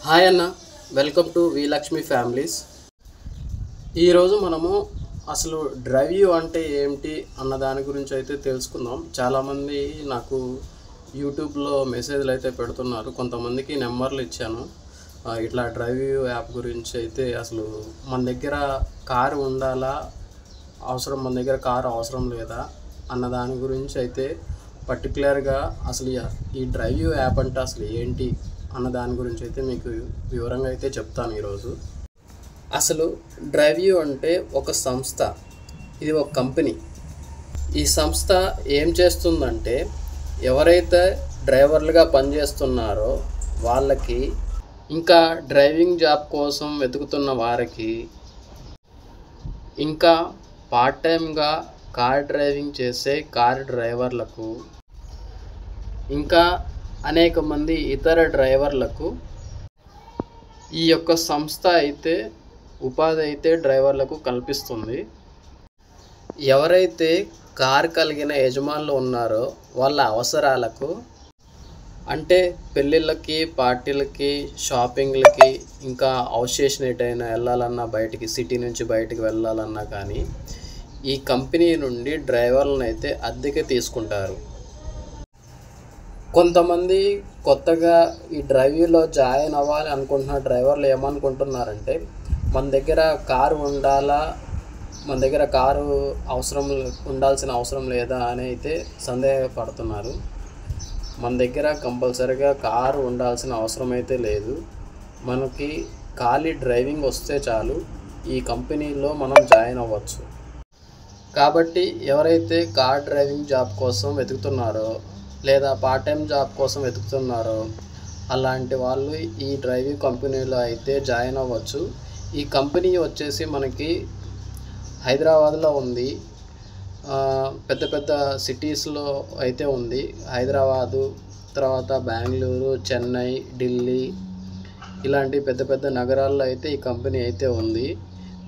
Hi అన్న, welcome to V Lakshmi families. ఈరోజు మనము అసలు డ్రైవ్ అంటే ఏమిటి అన్న దాని గురించి అయితే తెలుసుకుందాం. చాలామంది నాకు యూట్యూబ్లో మెసేజ్లు అయితే పెడుతున్నారు, కొంతమందికి నెంబర్లు ఇచ్చాను. ఇట్లా డ్రైవ్ యాప్ గురించి అయితే అసలు మన దగ్గర కారు ఉండాలా, మన దగ్గర కారు అవసరం లేదా అన్న దాని గురించి అయితే పర్టికులర్గా అసలు ఈ డ్రైవ్ యాప్ అంటే అసలు ఏంటి అన్న దాని గురించి అయితే మీకు వివరంగా అయితే చెప్తాను ఈరోజు. అసలు డ్రైవ్ అంటే ఒక సంస్థ, ఇది ఒక కంపెనీ. ఈ సంస్థ ఏం చేస్తుందంటే ఎవరైతే డ్రైవర్లుగా పనిచేస్తున్నారో వాళ్ళకి, ఇంకా డ్రైవింగ్ జాబ్ కోసం వెతుకుతున్న వారికి, ఇంకా పార్ట్ టైమ్గా కార్ డ్రైవింగ్ చేసే కార్ డ్రైవర్లకు, ఇంకా అనేక మంది ఇతర డ్రైవర్లకు ఈ యొక్క సంస్థ అయితే ఉపాధి అయితే డ్రైవర్లకు కల్పిస్తుంది. ఎవరైతే కార్ కలిగిన యజమానులు ఉన్నారో వాళ్ళ అవసరాలకు, అంటే పెళ్ళిళ్ళకి, పార్టీలకి, షాపింగ్లకి, ఇంకా హౌస్ స్టేషన్ ఎటైనా వెళ్ళాలన్నా, బయటికి సిటీ నుంచి బయటికి వెళ్ళాలన్నా కానీ ఈ కంపెనీ నుండి డ్రైవర్లను అయితే అద్దెకి తీసుకుంటారు. కొంతమంది కొత్తగా ఈ డ్రైవింగ్లో జాయిన్ అవ్వాలి అనుకుంటున్న డ్రైవర్లు ఏమనుకుంటున్నారంటే మన దగ్గర కారు ఉండాలా, మన దగ్గర కారు ఉండాల్సిన అవసరం లేదా అని అయితే సందేహపడుతున్నారు. మన దగ్గర కంపల్సరీగా కారు ఉండాల్సిన అవసరం అయితే లేదు. మనకి ఖాళీ డ్రైవింగ్ వస్తే చాలు, ఈ కంపెనీలో మనం జాయిన్ అవ్వచ్చు. కాబట్టి ఎవరైతే కార్ డ్రైవింగ్ జాబ్ కోసం వెతుకుతున్నారో లేదా పార్ట్ టైం జాబ్ కోసం వెతుకుతున్నారో అలాంటి వాళ్ళు ఈ డ్రైవింగ్ కంపెనీలో అయితే జాయిన్ అవ్వచ్చు. ఈ కంపెనీ వచ్చేసి మనకి హైదరాబాద్లో ఉంది, పెద్ద పెద్ద సిటీస్లో అయితే ఉంది. హైదరాబాదు తర్వాత బెంగళూరు, చెన్నై, ఢిల్లీ ఇలాంటి పెద్ద పెద్ద నగరాల్లో అయితే ఈ కంపెనీ అయితే ఉంది.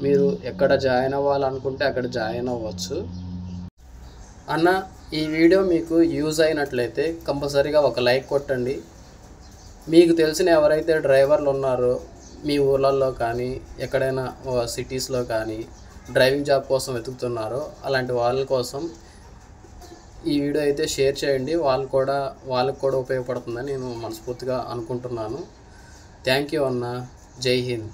మీరు ఎక్కడ జాయిన్ అవ్వాలనుకుంటే అక్కడ జాయిన్ అవ్వచ్చు. అన్న, ఈ వీడియో మీకు యూజ్ అయినట్లయితే కంపల్సరీగా ఒక లైక్ కొట్టండి. మీకు తెలిసిన ఎవరైతే డ్రైవర్లు ఉన్నారో మీ ఊళ్ళల్లో కానీ ఎక్కడైనా సిటీస్లో కానీ డ్రైవింగ్ జాబ్ కోసం వెతుకుతున్నారో అలాంటి వాళ్ళ కోసం ఈ వీడియో అయితే షేర్ చేయండి. వాళ్ళకు కూడా ఉపయోగపడుతుందని నేను మనస్ఫూర్తిగా అనుకుంటున్నాను. థ్యాంక్ యూ అన్న. జై హింద్.